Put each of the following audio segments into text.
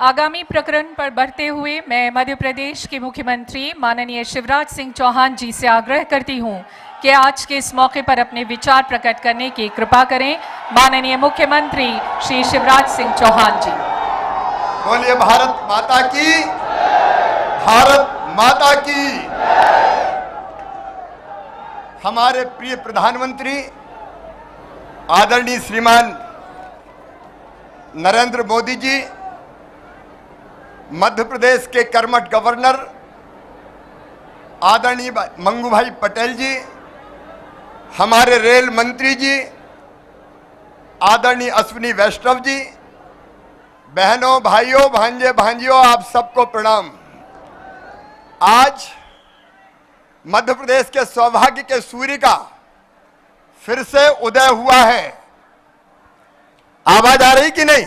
आगामी प्रकरण पर बढ़ते हुए मैं मध्य प्रदेश के मुख्यमंत्री माननीय शिवराज सिंह चौहान जी से आग्रह करती हूं कि आज के इस मौके पर अपने विचार प्रकट करने की कृपा करें। माननीय मुख्यमंत्री श्री शिवराज सिंह चौहान जी। बोलिए भारत माता की, भारत माता की। हमारे प्रिय प्रधानमंत्री आदरणीय श्रीमान नरेंद्र मोदी जी, मध्य प्रदेश के कर्मठ गवर्नर आदरणीय मंगू भाई पटेल जी, हमारे रेल मंत्री जी आदरणीय अश्विनी वैष्णव जी, बहनों भाइयों भांजे भांजियों, आप सबको प्रणाम। आज मध्य प्रदेश के सौभाग्य के सूर्य का फिर से उदय हुआ है। आवाज आ रही कि नहीं?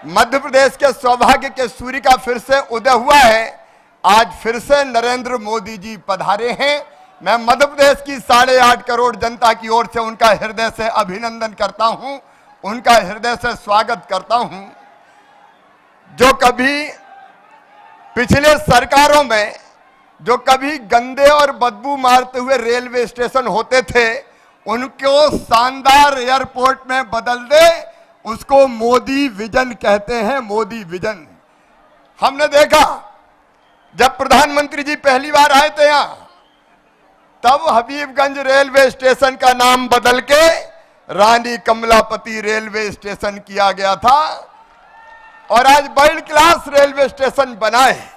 मध्य प्रदेश के सौभाग्य के सूर्य का फिर से उदय हुआ है। आज फिर से नरेंद्र मोदी जी पधारे हैं। मैं मध्य प्रदेश की 8.5 करोड़ जनता की ओर से उनका हृदय से अभिनंदन करता हूं, उनका हृदय से स्वागत करता हूं। जो कभी पिछले सरकारों में जो कभी गंदे और बदबू मारते हुए रेलवे स्टेशन होते थे, उनको शानदार एयरपोर्ट में बदल दे, उसको मोदी विजन कहते हैं। मोदी विजन। हमने देखा जब प्रधानमंत्री जी पहली बार आए थे यहां, तब हबीबगंज रेलवे स्टेशन का नाम बदल के रानी कमलापति रेलवे स्टेशन किया गया था और आज वर्ल्ड क्लास रेलवे स्टेशन बना है।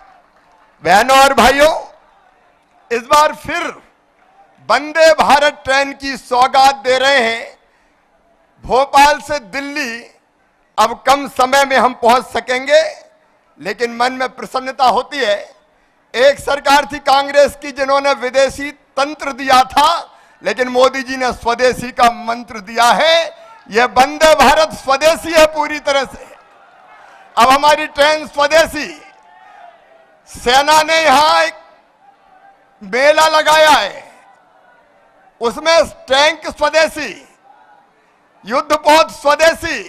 बहनों और भाइयों, इस बार फिर वंदे भारत ट्रेन की सौगात दे रहे हैं। भोपाल से दिल्ली अब कम समय में हम पहुंच सकेंगे, लेकिन मन में प्रसन्नता होती है। एक सरकार थी कांग्रेस की जिन्होंने विदेशी तंत्र दिया था, लेकिन मोदी जी ने स्वदेशी का मंत्र दिया है। यह वंदे भारत स्वदेशी है पूरी तरह से। अब हमारी ट्रेन स्वदेशी। सेना ने यहां एक मेला लगाया है, उसमें टैंक स्वदेशी, युद्धपोत स्वदेशी।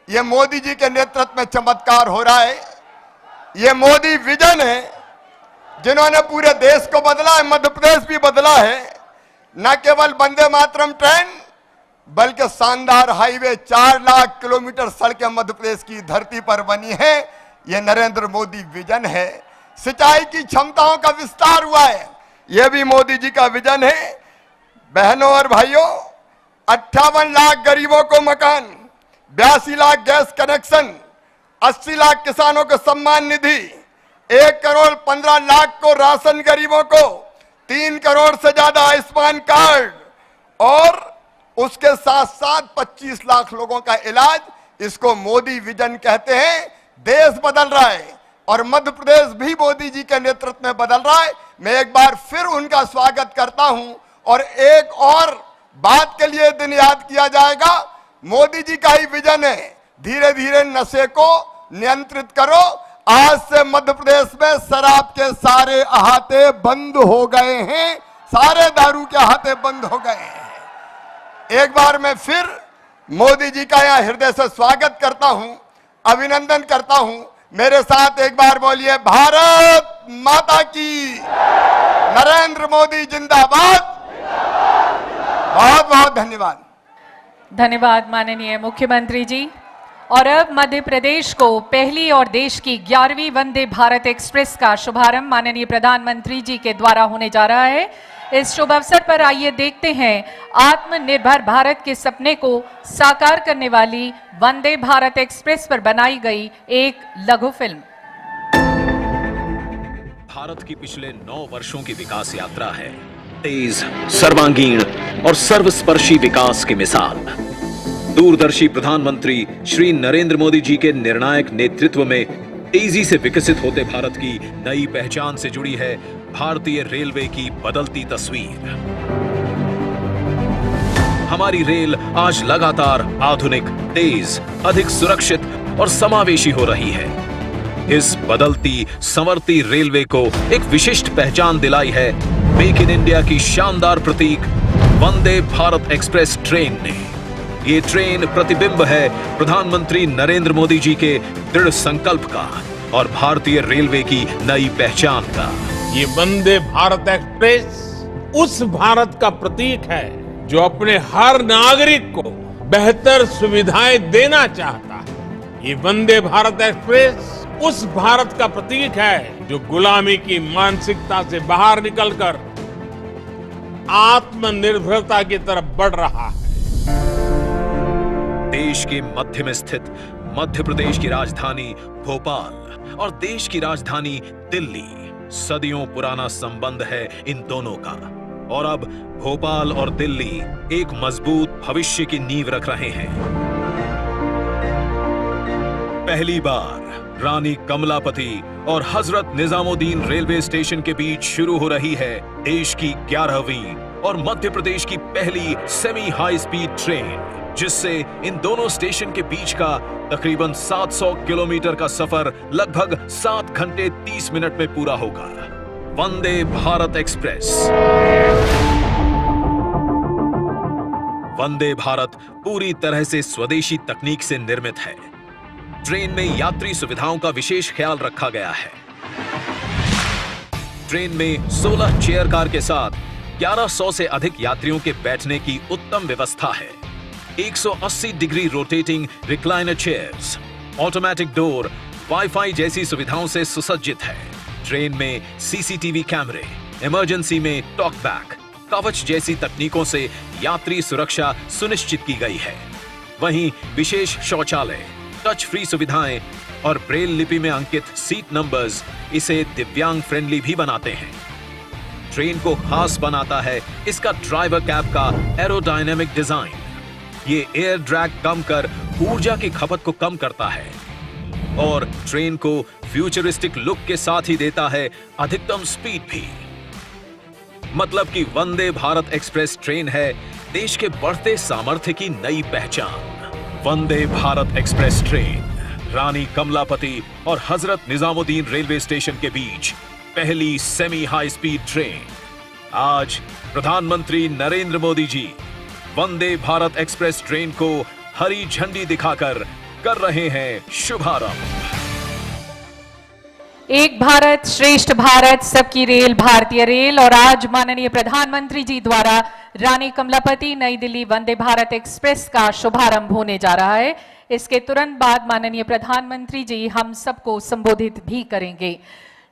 ये मोदी जी के नेतृत्व में चमत्कार हो रहा है। ये मोदी विजन है, जिन्होंने पूरे देश को बदला है, मध्य प्रदेश भी बदला है। न केवल वंदे मातरम ट्रेन, बल्कि शानदार हाईवे, 4 लाख किलोमीटर सड़कें मध्य प्रदेश की धरती पर बनी है। ये नरेंद्र मोदी विजन है। सिंचाई की क्षमताओं का विस्तार हुआ है, यह भी मोदी जी का विजन है। बहनों और भाइयों, 58 लाख गरीबों को मकान, 82 लाख गैस कनेक्शन, 80 लाख किसानों को सम्मान निधि, 1 करोड़ 15 लाख को राशन गरीबों को, 3 करोड़ से ज्यादा आयुष्मान कार्ड और उसके साथ साथ 25 लाख लोगों का इलाज। इसको मोदी विजन कहते हैं। देश बदल रहा है और मध्य प्रदेश भी मोदी जी के नेतृत्व में बदल रहा है। मैं एक बार फिर उनका स्वागत करता हूं और एक और बात के लिए दिन याद किया जाएगा। मोदी जी का ही विजन है, धीरे धीरे नशे को नियंत्रित करो। आज से मध्य प्रदेश में शराब के सारे अहाते बंद हो गए हैं, सारे दारू के अहाते बंद हो गए हैं। एक बार मैं फिर मोदी जी का यहां हृदय से स्वागत करता हूं, अभिनंदन करता हूं। मेरे साथ एक बार बोलिए, भारत माता की, नरेंद्र मोदी जिंदाबाद। बहुत बहुत धन्यवाद। धन्यवाद माननीय मुख्यमंत्री जी। और अब मध्य प्रदेश को पहली और देश की 11वीं वंदे भारत एक्सप्रेस का शुभारंभ माननीय प्रधानमंत्री जी के द्वारा होने जा रहा है। इस शुभ अवसर पर आइए देखते हैं आत्मनिर्भर भारत के सपने को साकार करने वाली वंदे भारत एक्सप्रेस पर बनाई गई एक लघु फिल्म। भारत की पिछले 9 वर्षों की विकास यात्रा है तेज, सर्वांगीण और सर्वस्पर्शी विकास की मिसाल। दूरदर्शी प्रधानमंत्री श्री नरेंद्र मोदी जी के निर्णायक नेतृत्व में तेजी से विकसित होते भारत की नई पहचान से जुड़ी है भारतीय रेलवे की बदलती तस्वीर। हमारी रेल आज लगातार आधुनिक, तेज, अधिक सुरक्षित और समावेशी हो रही है। इस बदलती, संवरती रेलवे को एक विशिष्ट पहचान दिलाई है मेक इन इंडिया की शानदार प्रतीक वंदे भारत एक्सप्रेस ट्रेन ने। ये ट्रेन प्रतिबिंब है प्रधानमंत्री नरेंद्र मोदी जी के दृढ़ संकल्प का और भारतीय रेलवे की नई पहचान का। ये वंदे भारत एक्सप्रेस उस भारत का प्रतीक है जो अपने हर नागरिक को बेहतर सुविधाएं देना चाहता है। ये वंदे भारत एक्सप्रेस उस भारत का प्रतीक है जो गुलामी की मानसिकता से बाहर निकलकर आत्मनिर्भरता की तरफ बढ़ रहा है। देश के मध्य में स्थित मध्य प्रदेश की राजधानी भोपाल और देश की राजधानी दिल्ली, सदियों पुराना संबंध है इन दोनों का। और अब भोपाल और दिल्ली एक मजबूत भविष्य की नींव रख रहे हैं। पहली बार रानी कमलापति और हजरत निजामुद्दीन रेलवे स्टेशन के बीच शुरू हो रही है देश की 11वीं और मध्य प्रदेश की पहली सेमी हाई स्पीड ट्रेन, जिससे इन दोनों स्टेशन के बीच का तकरीबन 700 किलोमीटर का सफर लगभग 7 घंटे 30 मिनट में पूरा होगा। वंदे भारत एक्सप्रेस। वंदे भारत पूरी तरह से स्वदेशी तकनीक से निर्मित है। ट्रेन में यात्री सुविधाओं का विशेष ख्याल रखा गया है। ट्रेन में 16 चेयर कार के साथ 1100 से अधिक यात्रियों के बैठने की उत्तम व्यवस्था है। 180 degree rotating recliner chairs, automatic door, wifi जैसी सुविधाओं से सुसज्जित है। ट्रेन में सीसीटीवी कैमरे, इमरजेंसी में टॉक बैक, कवच जैसी तकनीकों से यात्री सुरक्षा सुनिश्चित की गई है। वहीं विशेष शौचालय, टच फ्री सुविधाएं और ब्रेल लिपि में अंकित सीट नंबर्स इसे दिव्यांग फ्रेंडली भी बनाते हैं। ट्रेन को खास बनाता है इसका ड्राइवर कैब का एरोडायनेमिक डिजाइन। ये एयर ड्रैग कम कर ऊर्जा की खपत को कम करता है और ट्रेन को फ्यूचरिस्टिक लुक के साथ ही देता है अधिकतम स्पीड भी। मतलब कि वंदे भारत एक्सप्रेस ट्रेन है देश के बढ़ते सामर्थ्य की नई पहचान। वंदे भारत एक्सप्रेस ट्रेन रानी कमलापति और हजरत निजामुद्दीन रेलवे स्टेशन के बीच पहली सेमी हाई स्पीड ट्रेन। आज प्रधानमंत्री नरेंद्र मोदी जी वंदे भारत एक्सप्रेस ट्रेन को हरी झंडी दिखाकर कर रहे हैं शुभारंभ। एक भारत श्रेष्ठ भारत, सबकी रेल भारतीय रेल। और आज माननीय प्रधानमंत्री जी द्वारा रानी कमलापति नई दिल्ली वंदे भारत एक्सप्रेस का शुभारंभ होने जा रहा है। इसके तुरंत बाद माननीय प्रधानमंत्री जी हम सबको संबोधित भी करेंगे।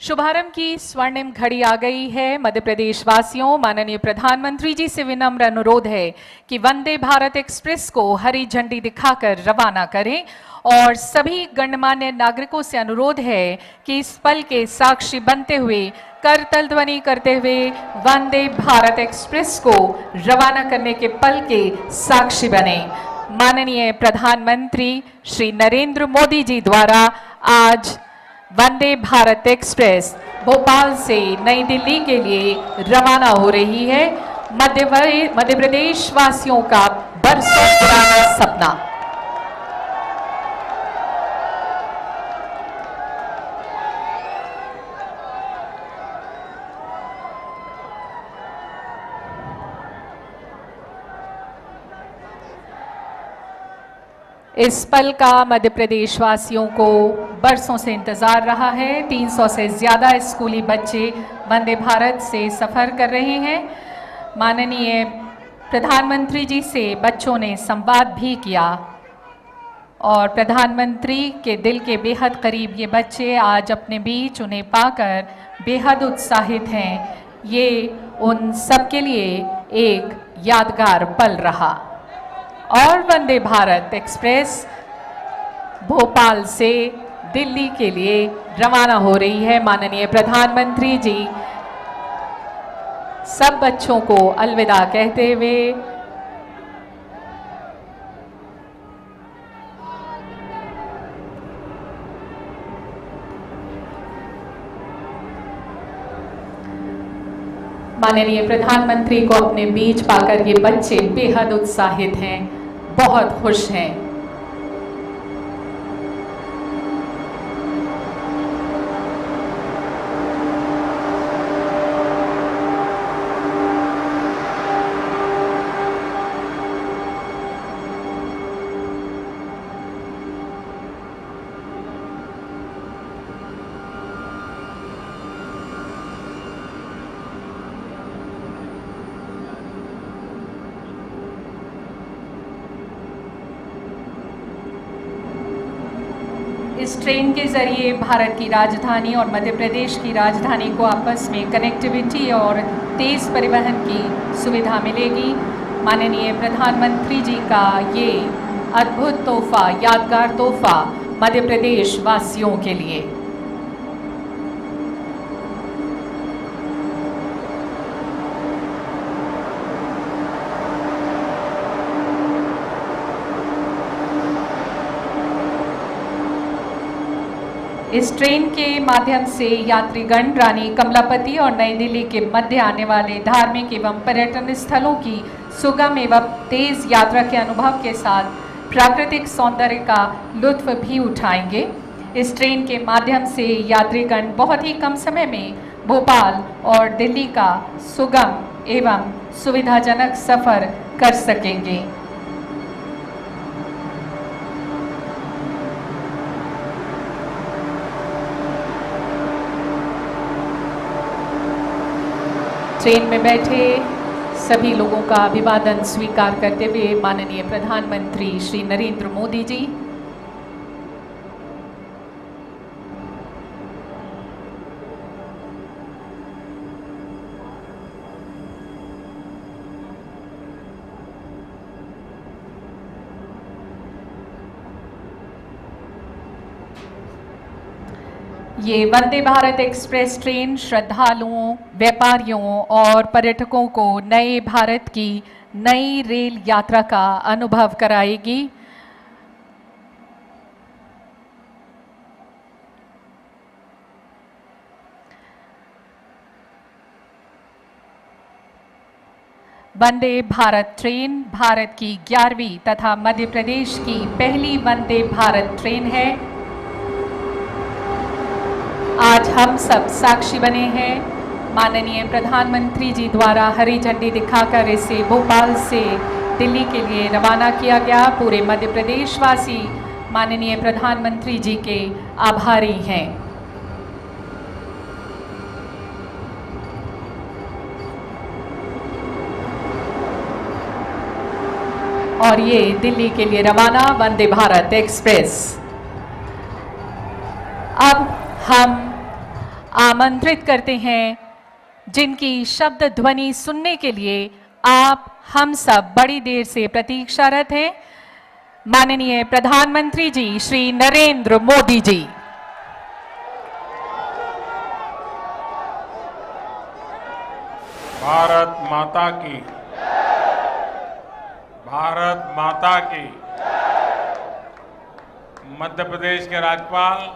शुभारंभ की स्वर्णिम घड़ी आ गई है। मध्य प्रदेश वासियों, माननीय प्रधानमंत्री जी से विनम्र अनुरोध है कि वंदे भारत एक्सप्रेस को हरी झंडी दिखाकर रवाना करें और सभी गणमान्य नागरिकों से अनुरोध है कि इस पल के साक्षी बनते हुए करतल ध्वनि करते हुए वंदे भारत एक्सप्रेस को रवाना करने के पल के साक्षी बने। माननीय प्रधानमंत्री श्री नरेंद्र मोदी जी द्वारा आज वंदे भारत एक्सप्रेस भोपाल से नई दिल्ली के लिए रवाना हो रही है। मध्य प्रदेश वासियों का बरसों पुराना सपना। इस पल का मध्य प्रदेश वासियों को बरसों से इंतजार रहा है। 300 से ज्यादा स्कूली बच्चे वंदे भारत से सफर कर रहे हैं। माननीय प्रधानमंत्री जी से बच्चों ने संवाद भी किया और प्रधानमंत्री के दिल के बेहद करीब ये बच्चे आज अपने बीच उन्हें पाकर बेहद उत्साहित हैं। ये उन सब के लिए एक यादगार पल रहा। और वंदे भारत एक्सप्रेस भोपाल से दिल्ली के लिए रवाना हो रही है। माननीय प्रधानमंत्री जी सब बच्चों को अलविदा कहते हुए माननीय प्रधानमंत्री को अपने बीच पाकर ये बच्चे बेहद उत्साहित हैं, बहुत खुश हैं। इस ट्रेन के जरिए भारत की राजधानी और मध्य प्रदेश की राजधानी को आपस में कनेक्टिविटी और तेज परिवहन की सुविधा मिलेगी। माननीय प्रधानमंत्री जी का ये अद्भुत तोहफा, यादगार तोहफा मध्य प्रदेश वासियों के लिए। इस ट्रेन के माध्यम से यात्रीगण रानी कमलापति और नई दिल्ली के मध्य आने वाले धार्मिक एवं पर्यटन स्थलों की सुगम एवं तेज यात्रा के अनुभव के साथ प्राकृतिक सौंदर्य का लुत्फ भी उठाएंगे। इस ट्रेन के माध्यम से यात्रीगण बहुत ही कम समय में भोपाल और दिल्ली का सुगम एवं सुविधाजनक सफर कर सकेंगे। ट्रेन में बैठे सभी लोगों का अभिवादन स्वीकार करते हुए माननीय प्रधानमंत्री श्री नरेंद्र मोदी जी। ये वंदे भारत एक्सप्रेस ट्रेन श्रद्धालुओं, व्यापारियों और पर्यटकों को नए भारत की नई रेल यात्रा का अनुभव कराएगी। वंदे भारत ट्रेन भारत की 11वीं तथा मध्य प्रदेश की पहली वंदे भारत ट्रेन है। आज हम सब साक्षी बने हैं। माननीय प्रधानमंत्री जी द्वारा हरी झंडी दिखाकर इसे भोपाल से दिल्ली के लिए रवाना किया गया। पूरे मध्य प्रदेश वासी माननीय प्रधानमंत्री जी के आभारी हैं। और ये दिल्ली के लिए रवाना वंदे भारत एक्सप्रेस। अब हम आमंत्रित करते हैं जिनकी शब्द ध्वनि सुनने के लिए आप हम सब बड़ी देर से प्रतीक्षारत हैं, माननीय प्रधानमंत्री जी श्री नरेंद्र मोदी जी। भारत माता की, भारत माता की। मध्य प्रदेश के राज्यपाल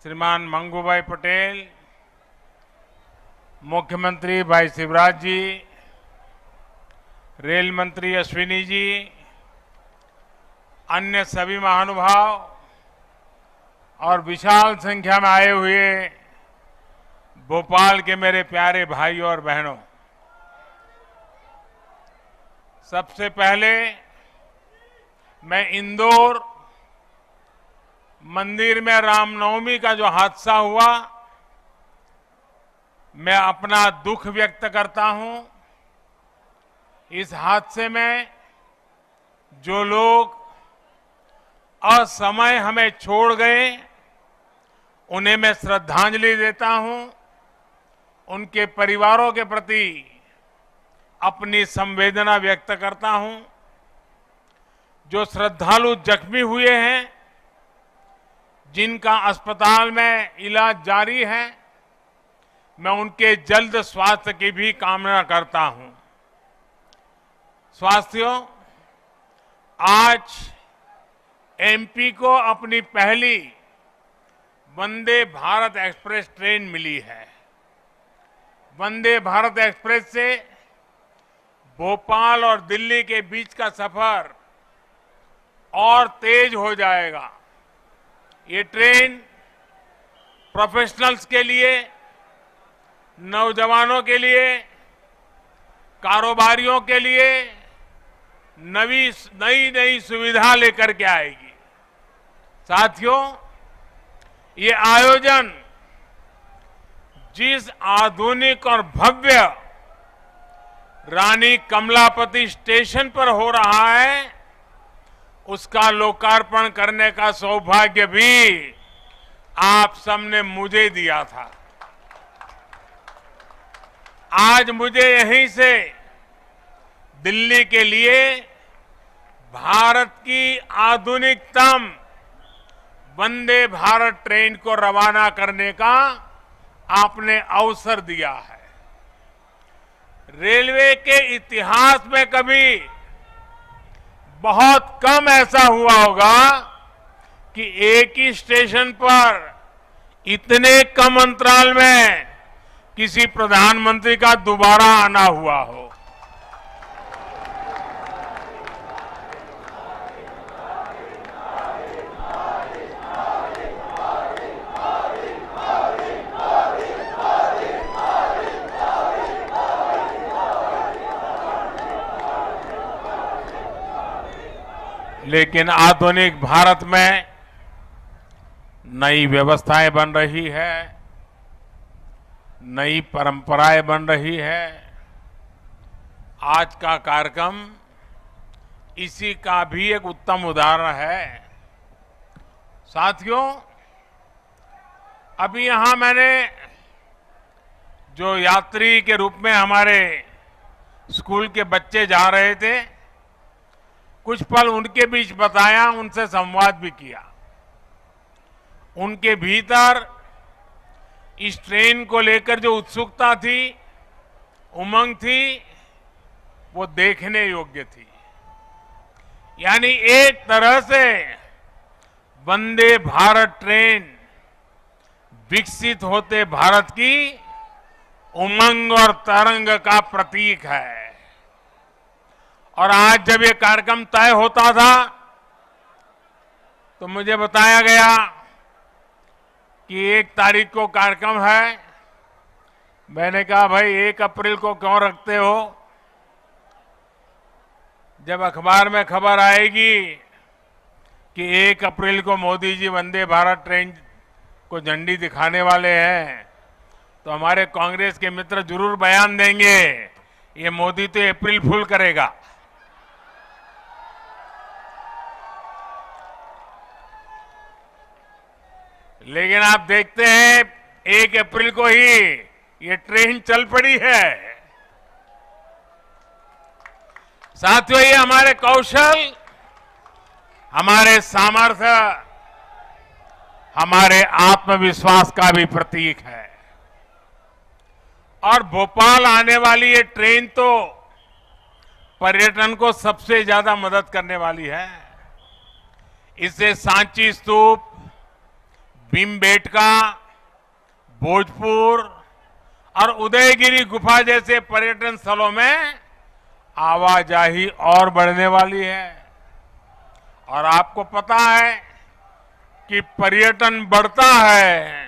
श्रीमान मंगूभाई पटेल, मुख्यमंत्री भाई शिवराज जी, रेल मंत्री अश्विनी जी, अन्य सभी महानुभाव और विशाल संख्या में आए हुए भोपाल के मेरे प्यारे भाई और बहनों, सबसे पहले मैं इंदौर मंदिर में रामनवमी का जो हादसा हुआ, मैं अपना दुख व्यक्त करता हूं। इस हादसे में जो लोग असमय हमें छोड़ गए, उन्हें मैं श्रद्धांजलि देता हूं। उनके परिवारों के प्रति अपनी संवेदना व्यक्त करता हूं। जो श्रद्धालु जख्मी हुए हैं, जिनका अस्पताल में इलाज जारी है, मैं उनके जल्द स्वास्थ्य की भी कामना करता हूं। साथियों, आज एमपी को अपनी पहली वंदे भारत एक्सप्रेस ट्रेन मिली है। वंदे भारत एक्सप्रेस से भोपाल और दिल्ली के बीच का सफर और तेज हो जाएगा। ये ट्रेन प्रोफेशनल्स के लिए, नौजवानों के लिए, कारोबारियों के लिए नई सुविधा लेकर के आएगी। साथियों, ये आयोजन जिस आधुनिक और भव्य रानी कमलापति स्टेशन पर हो रहा है, उसका लोकार्पण करने का सौभाग्य भी आप सबने मुझे दिया था। आज मुझे यहीं से दिल्ली के लिए भारत की आधुनिकतम वंदे भारत ट्रेन को रवाना करने का आपने अवसर दिया है। रेलवे के इतिहास में कभी बहुत कम ऐसा हुआ होगा कि एक ही स्टेशन पर इतने कम अंतराल में किसी प्रधानमंत्री का दोबारा आना हुआ हो। लेकिन आधुनिक भारत में नई व्यवस्थाएं बन रही है, नई परंपराएं बन रही है। आज का कार्यक्रम इसी का भी एक उत्तम उदाहरण है। साथियों, अभी यहां मैंने जो यात्री के रूप में हमारे स्कूल के बच्चे जा रहे थे, कुछ पल उनके बीच बताया, उनसे संवाद भी किया। उनके भीतर इस ट्रेन को लेकर जो उत्सुकता थी, उमंग थी, वो देखने योग्य थी। यानी एक तरह से वंदे भारत ट्रेन विकसित होते भारत की उमंग और तरंग का प्रतीक है। और आज जब ये कार्यक्रम तय होता था तो मुझे बताया गया कि 1 तारीख को कार्यक्रम है। मैंने कहा, भाई 1 अप्रैल को क्यों रखते हो? जब अखबार में खबर आएगी कि 1 अप्रैल को मोदी जी वंदे भारत ट्रेन को झंडी दिखाने वाले हैं, तो हमारे कांग्रेस के मित्र जरूर बयान देंगे, ये मोदी तो अप्रैल फूल करेगा। लेकिन आप देखते हैं 1 अप्रैल को ही ये ट्रेन चल पड़ी है। साथियों, ये हमारे कौशल, हमारे सामर्थ्य, हमारे आत्मविश्वास का भी प्रतीक है। और भोपाल आने वाली ये ट्रेन तो पर्यटन को सबसे ज्यादा मदद करने वाली है। इससे सांची स्तूप, भीमबेटका, भोजपुर और उदयगिरी गुफा जैसे पर्यटन स्थलों में आवाजाही और बढ़ने वाली है। और आपको पता है कि पर्यटन बढ़ता है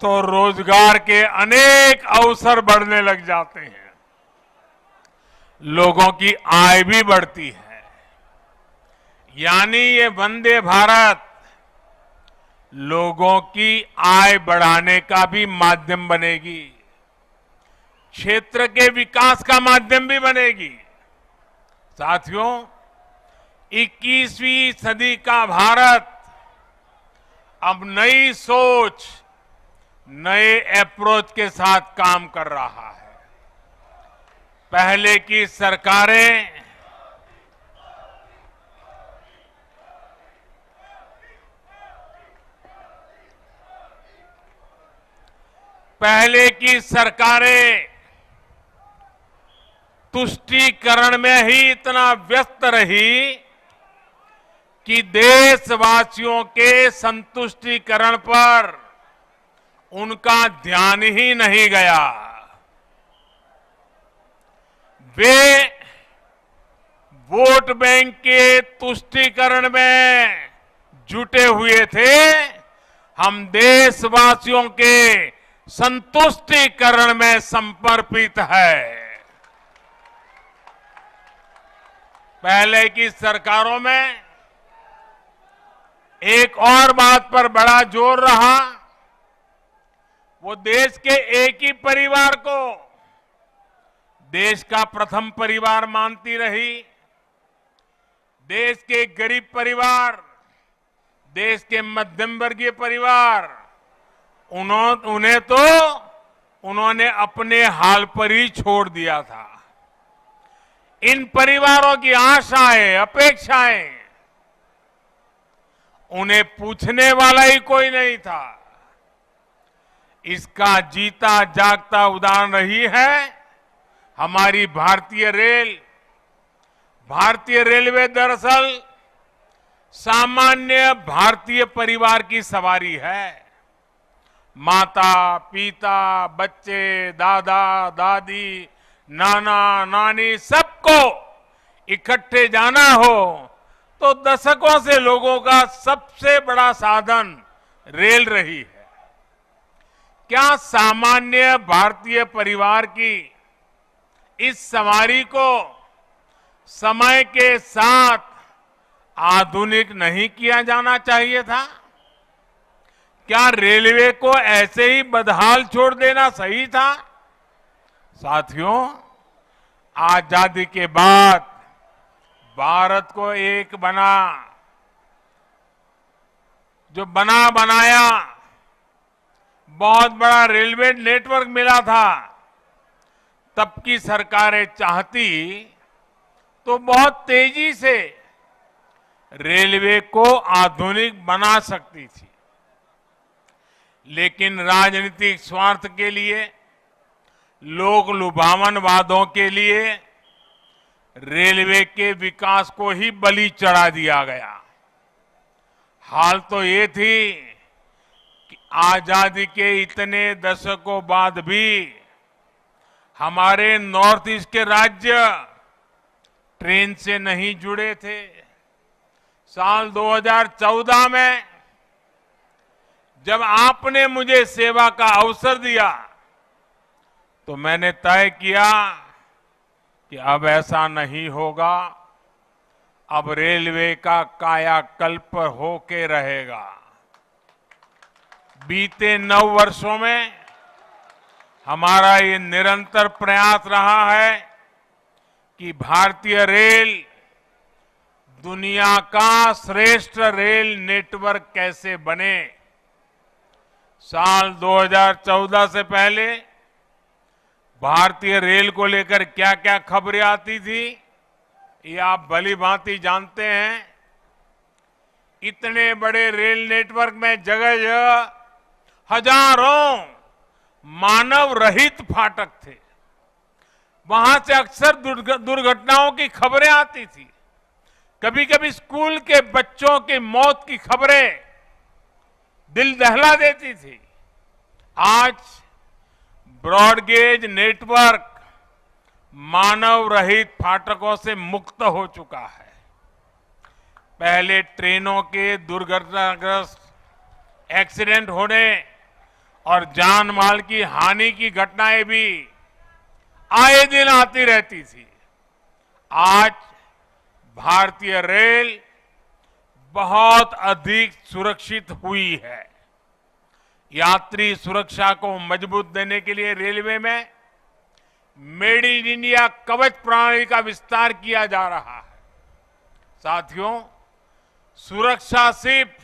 तो रोजगार के अनेक अवसर बढ़ने लग जाते हैं, लोगों की आय भी बढ़ती है। यानी ये वंदे भारत लोगों की आय बढ़ाने का भी माध्यम बनेगी, क्षेत्र के विकास का माध्यम भी बनेगी। साथियों, 21वीं सदी का भारत अब नई सोच, नए अप्रोच के साथ काम कर रहा है। पहले की सरकारें तुष्टीकरण में ही इतना व्यस्त रही कि देशवासियों के संतुष्टीकरण पर उनका ध्यान ही नहीं गया। वे वोट बैंक के तुष्टीकरण में जुटे हुए थे। हम देशवासियों के संतुष्टीकरण में समर्पित है। पहले की सरकारों में एक और बात पर बड़ा जोर रहा, वो देश के एक ही परिवार को देश का प्रथम परिवार मानती रही। देश के गरीब परिवार, देश के मध्यम वर्गीय परिवार, उन्होंने अपने हाल पर ही छोड़ दिया था। इन परिवारों की आशाएं, अपेक्षाएं, उन्हें पूछने वाला ही कोई नहीं था। इसका जीता जागता उदाहरण रही है हमारी भारतीय रेल। भारतीय रेलवे दरअसल सामान्य भारतीय परिवार की सवारी है। माता, पिता, बच्चे, दादा, दादी, नाना, नानी, सबको इकट्ठे जाना हो तो दशकों से लोगों का सबसे बड़ा साधन रेल रही है। क्या सामान्य भारतीय परिवार की इस सवारी को समय के साथ आधुनिक नहीं किया जाना चाहिए था? क्या रेलवे को ऐसे ही बदहाल छोड़ देना सही था? साथियों, आजादी के बाद भारत को एक बनाया बहुत बड़ा रेलवे नेटवर्क मिला था। तब की सरकारें चाहती तो बहुत तेजी से रेलवे को आधुनिक बना सकती थी, लेकिन राजनीतिक स्वार्थ के लिए, लोक लुभावन वादों के लिए रेलवे के विकास को ही बलि चढ़ा दिया गया। हाल तो ये थी कि आजादी के इतने दशकों बाद भी हमारे नॉर्थ ईस्ट के राज्य ट्रेन से नहीं जुड़े थे। साल 2014 में जब आपने मुझे सेवा का अवसर दिया तो मैंने तय किया कि अब ऐसा नहीं होगा। अब रेलवे का कायाकल्प होके रहेगा। बीते 9 वर्षों में हमारा ये निरंतर प्रयास रहा है कि भारतीय रेल दुनिया का श्रेष्ठ रेल नेटवर्क कैसे बने। साल 2014 से पहले भारतीय रेल को लेकर क्या क्या खबरें आती थी, ये आप भली भांति जानते हैं। इतने बड़े रेल नेटवर्क में जगह जगह हजारों मानव रहित फाटक थे। वहां से अक्सर दुर्घटनाओं की खबरें आती थी। कभी कभी स्कूल के बच्चों की मौत की खबरें दिल दहला देती थी। आज ब्रॉडगेज नेटवर्क मानव रहित फाटकों से मुक्त हो चुका है। पहले ट्रेनों के दुर्घटनाग्रस्त एक्सीडेंट होने और जान माल की हानि की घटनाएं भी आए दिन आती रहती थी। आज भारतीय रेल बहुत अधिक सुरक्षित हुई है। यात्री सुरक्षा को मजबूत देने के लिए रेलवे में मेड इन इंडिया कवच प्रणाली का विस्तार किया जा रहा है। साथियों, सुरक्षा सिर्फ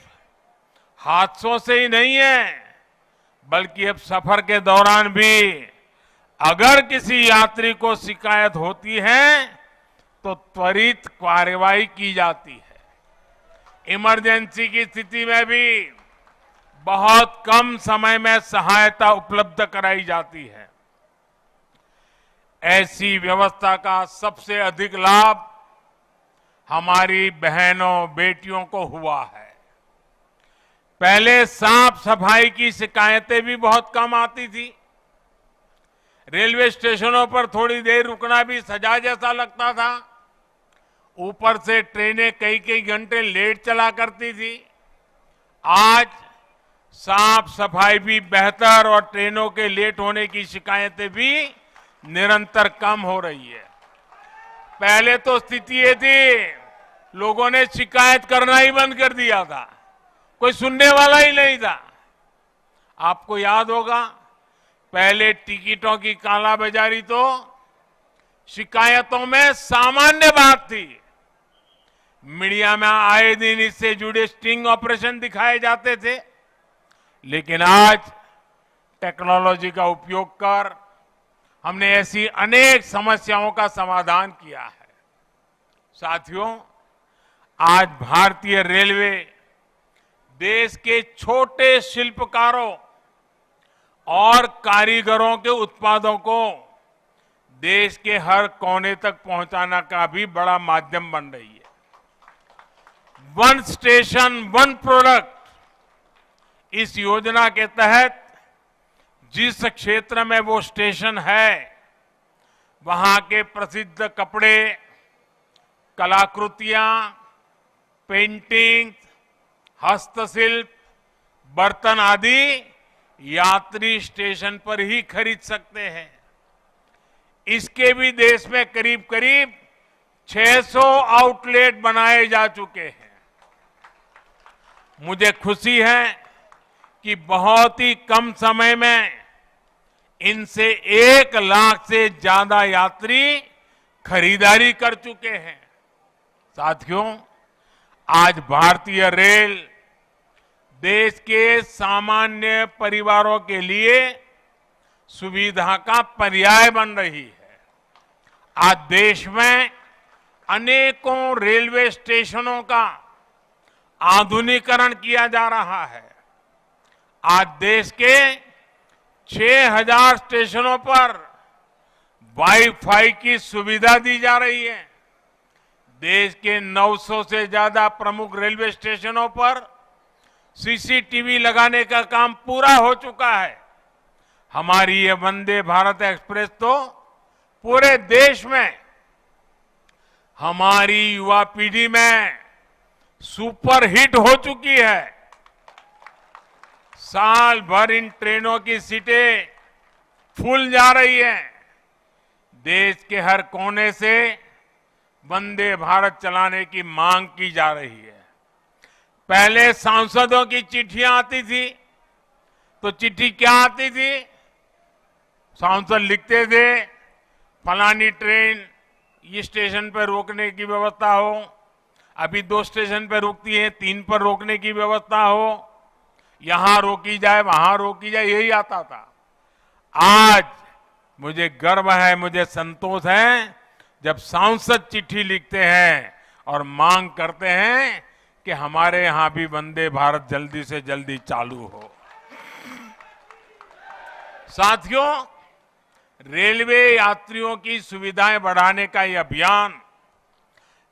हादसों से ही नहीं है, बल्कि अब सफर के दौरान भी अगर किसी यात्री को शिकायत होती है तो त्वरित कार्रवाई की जाती है। इमरजेंसी की स्थिति में भी बहुत कम समय में सहायता उपलब्ध कराई जाती है। ऐसी व्यवस्था का सबसे अधिक लाभ हमारी बहनों बेटियों को हुआ है। पहले साफ सफाई की शिकायतें भी बहुत कम आती थी। रेलवे स्टेशनों पर थोड़ी देर रुकना भी सजा जैसा लगता था। ऊपर से ट्रेनें कई कई घंटे लेट चला करती थी। आज साफ सफाई भी बेहतर और ट्रेनों के लेट होने की शिकायतें भी निरंतर कम हो रही है। पहले तो स्थिति ये थी, लोगों ने शिकायत करना ही बंद कर दिया था, कोई सुनने वाला ही नहीं था। आपको याद होगा, पहले टिकटों की कालाबाजारी तो शिकायतों में सामान्य बात थी। मीडिया में आए दिन इससे जुड़े स्टिंग ऑपरेशन दिखाए जाते थे, लेकिन आज टेक्नोलॉजी का उपयोग कर हमने ऐसी अनेक समस्याओं का समाधान किया है। साथियों, आज भारतीय रेलवे देश के छोटे शिल्पकारों और कारीगरों के उत्पादों को देश के हर कोने तक पहुंचाना का भी बड़ा माध्यम बन रही है। वन स्टेशन वन प्रोडक्ट इस योजना के तहत जिस क्षेत्र में वो स्टेशन है, वहां के प्रसिद्ध कपड़े, कलाकृतियां, पेंटिंग, हस्तशिल्प, बर्तन आदि यात्री स्टेशन पर ही खरीद सकते हैं। इसके भी देश में करीब करीब 600 आउटलेट बनाए जा चुके हैं। मुझे खुशी है कि बहुत ही कम समय में इनसे 1 लाख से ज्यादा यात्री खरीदारी कर चुके हैं। साथियों, आज भारतीय रेल देश के सामान्य परिवारों के लिए सुविधा का पर्याय बन रही है। आज देश में अनेकों रेलवे स्टेशनों का आधुनिकीकरण किया जा रहा है। आज देश के 6000 स्टेशनों पर वाईफाई की सुविधा दी जा रही है। देश के 900 से ज्यादा प्रमुख रेलवे स्टेशनों पर सीसीटीवी लगाने का काम पूरा हो चुका है। हमारी ये वंदे भारत एक्सप्रेस तो पूरे देश में हमारी युवा पीढ़ी में सुपर हिट हो चुकी है। साल भर इन ट्रेनों की सीटें फूल जा रही हैं। देश के हर कोने से वंदे भारत चलाने की मांग की जा रही है। पहले सांसदों की चिट्ठियां आती थी, तो चिट्ठी क्या आती थी? सांसद लिखते थे फलानी ट्रेन इस स्टेशन पर रोकने की व्यवस्था हो, अभी 2 स्टेशन पर रुकती है, 3 पर रोकने की व्यवस्था हो, यहां रोकी जाए वहां रोकी जाए, यही आता था। आज मुझे गर्व है, मुझे संतोष है जब सांसद चिट्ठी लिखते हैं और मांग करते हैं कि हमारे यहां भी वंदे भारत जल्दी से जल्दी चालू हो। साथियों, रेलवे यात्रियों की सुविधाएं बढ़ाने का यह अभियान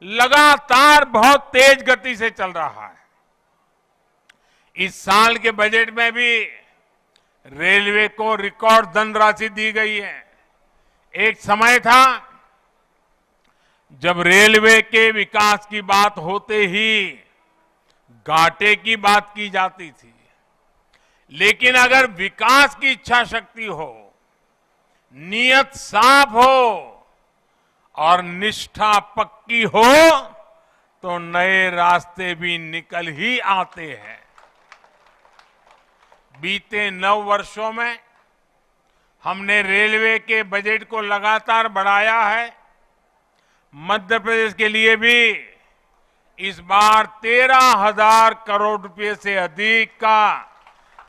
लगातार बहुत तेज गति से चल रहा है। इस साल के बजट में भी रेलवे को रिकॉर्ड धनराशि दी गई है। एक समय था जब रेलवे के विकास की बात होते ही घाटे की बात की जाती थी, लेकिन अगर विकास की इच्छा शक्ति हो, नियत साफ हो और निष्ठा पक्की हो, तो नए रास्ते भी निकल ही आते हैं। बीते 9 वर्षों में हमने रेलवे के बजट को लगातार बढ़ाया है। मध्य प्रदेश के लिए भी इस बार 13,000 करोड़ रुपए से अधिक का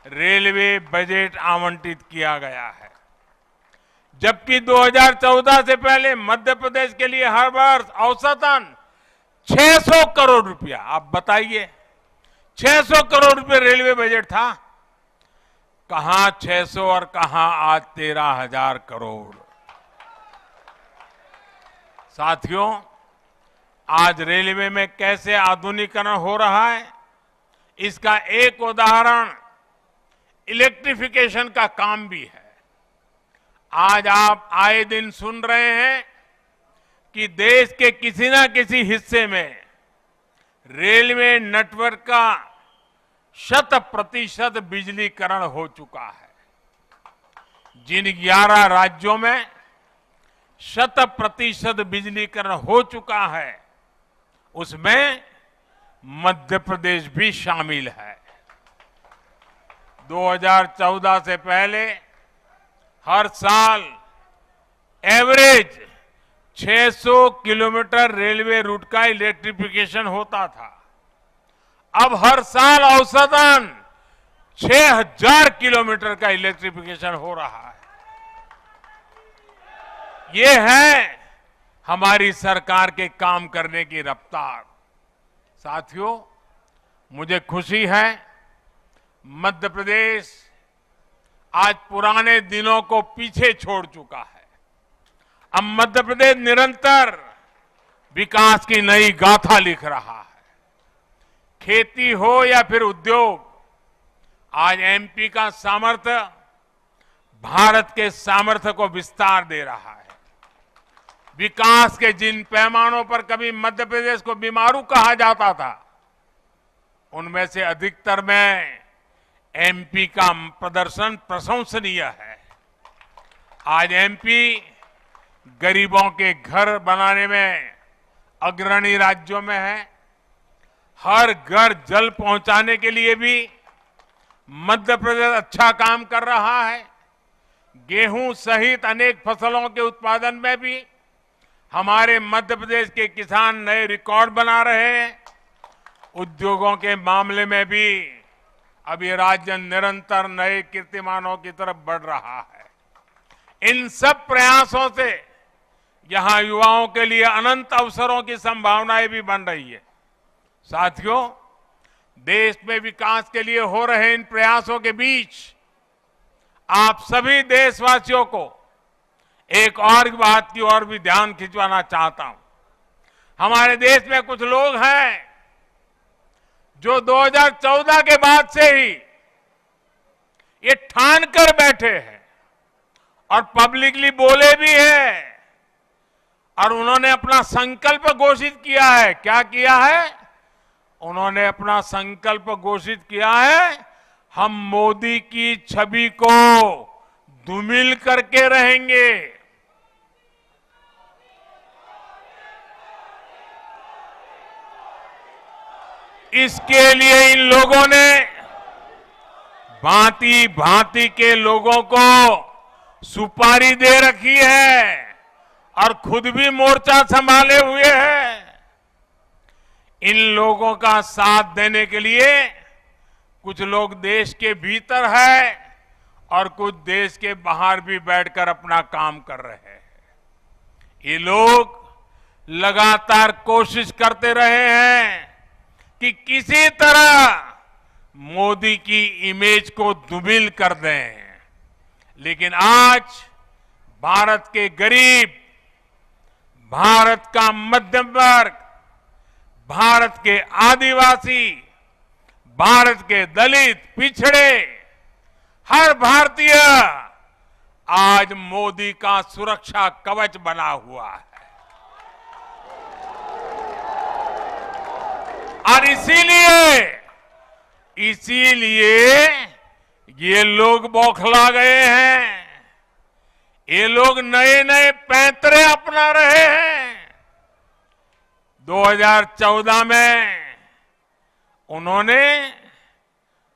रेलवे बजट आवंटित किया गया है, जबकि 2014 से पहले मध्य प्रदेश के लिए हर वर्ष औसतन 600 करोड़ रुपया, आप बताइए 600 करोड़ रुपए रेलवे बजट था। कहां 600 और कहां आज 13,000 करोड़। साथियों, आज रेलवे में कैसे आधुनिकीकरण हो रहा है, इसका एक उदाहरण इलेक्ट्रिफिकेशन का काम भी है। आज आप आए दिन सुन रहे हैं कि देश के किसी न किसी हिस्से में रेलवे नेटवर्क का 100% बिजलीकरण हो चुका है। जिन 11 राज्यों में 100% बिजलीकरण हो चुका है, उसमें मध्य प्रदेश भी शामिल है। 2014 से पहले हर साल एवरेज 600 किलोमीटर रेलवे रूट का इलेक्ट्रिफिकेशन होता था। अब हर साल औसतन 6000 किलोमीटर का इलेक्ट्रिफिकेशन हो रहा है। ये है हमारी सरकार के काम करने की रफ्तार। साथियों, मुझे खुशी है मध्य प्रदेश आज पुराने दिनों को पीछे छोड़ चुका है। अब मध्य प्रदेश निरंतर विकास की नई गाथा लिख रहा है। खेती हो या फिर उद्योग, आज एमपी का सामर्थ्य भारत के सामर्थ्य को विस्तार दे रहा है। विकास के जिन पैमानों पर कभी मध्य प्रदेश को बीमारू कहा जाता था, उनमें से अधिकतर में एमपी का प्रदर्शन प्रशंसनीय है। आज एमपी गरीबों के घर बनाने में अग्रणी राज्यों में है। हर घर जल पहुंचाने के लिए भी मध्य प्रदेश अच्छा काम कर रहा है। गेहूं सहित अनेक फसलों के उत्पादन में भी हमारे मध्य प्रदेश के किसान नए रिकॉर्ड बना रहे हैं। उद्योगों के मामले में भी अब ये राज्य निरंतर नए कीर्तिमानों की तरफ बढ़ रहा है। इन सब प्रयासों से यहां युवाओं के लिए अनंत अवसरों की संभावनाएं भी बन रही है। साथियों, देश में विकास के लिए हो रहे इन प्रयासों के बीच आप सभी देशवासियों को एक और बात की ओर भी ध्यान खिंचवाना चाहता हूं। हमारे देश में कुछ लोग हैं जो 2014 के बाद से ही ये ठान कर बैठे हैं और पब्लिकली बोले भी हैं, और उन्होंने अपना संकल्प घोषित किया है। क्या किया है? उन्होंने अपना संकल्प घोषित किया है, हम मोदी की छवि को धूमिल करके रहेंगे। इसके लिए इन लोगों ने भांति भांति के लोगों को सुपारी दे रखी है और खुद भी मोर्चा संभाले हुए हैं। इन लोगों का साथ देने के लिए कुछ लोग देश के भीतर है और कुछ देश के बाहर भी बैठकर अपना काम कर रहे हैं। ये लोग लगातार कोशिश करते रहे हैं कि किसी तरह मोदी की इमेज को धूमिल कर दें, लेकिन आज भारत के गरीब, भारत का मध्यम वर्ग, भारत के आदिवासी, भारत के दलित, पिछड़े, हर भारतीय आज मोदी का सुरक्षा कवच बना हुआ है। और इसीलिए ये लोग बौखला गए हैं। ये लोग नए नए पैंतरे अपना रहे हैं। 2014 में उन्होंने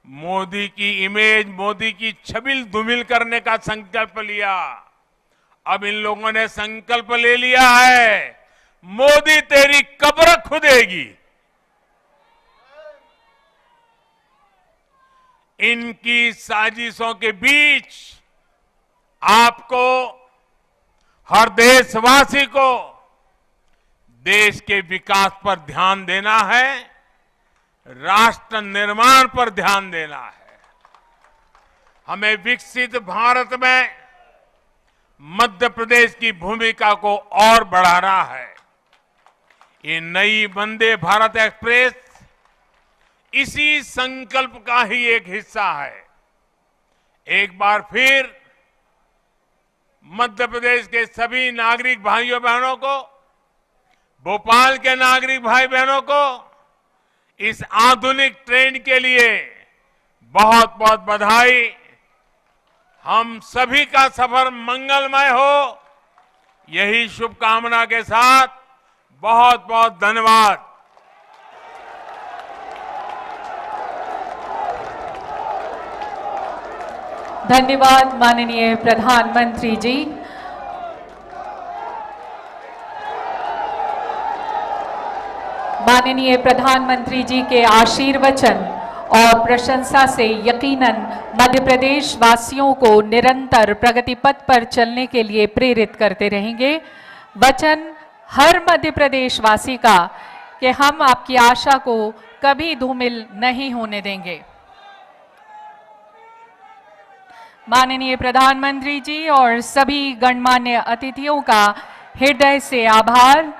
मोदी की इमेज, मोदी की छवि धूमिल करने का संकल्प लिया। अब इन लोगों ने संकल्प ले लिया है, मोदी तेरी कब्र खुदेगी। इनकी साजिशों के बीच आपको, हर देशवासी को देश के विकास पर ध्यान देना है, राष्ट्र निर्माण पर ध्यान देना है। हमें विकसित भारत में मध्य प्रदेश की भूमिका को और बढ़ाना है। ये नई वंदे भारत एक्सप्रेस इसी संकल्प का ही एक हिस्सा है। एक बार फिर मध्य प्रदेश के सभी नागरिक भाइयों बहनों को, भोपाल के नागरिक भाई बहनों को इस आधुनिक ट्रेन के लिए बहुत बहुत बधाई। हम सभी का सफर मंगलमय हो, यही शुभकामना के साथ बहुत बहुत धन्यवाद। धन्यवाद माननीय प्रधानमंत्री जी। माननीय प्रधानमंत्री जी के आशीर्वचन और प्रशंसा से यकीनन मध्य प्रदेश वासियों को निरंतर प्रगति पथ पर चलने के लिए प्रेरित करते रहेंगे। वचन हर मध्य प्रदेश वासी का कि हम आपकी आशा को कभी धूमिल नहीं होने देंगे। माननीय प्रधानमंत्री जी और सभी गणमान्य अतिथियों का हृदय से आभार।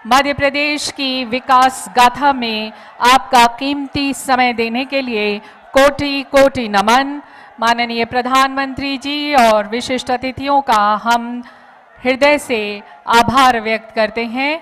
मध्य प्रदेश की विकास गाथा में आपका कीमती समय देने के लिए कोटि कोटि नमन। माननीय प्रधानमंत्री जी और विशिष्ट अतिथियों का हम हृदय से आभार व्यक्त करते हैं।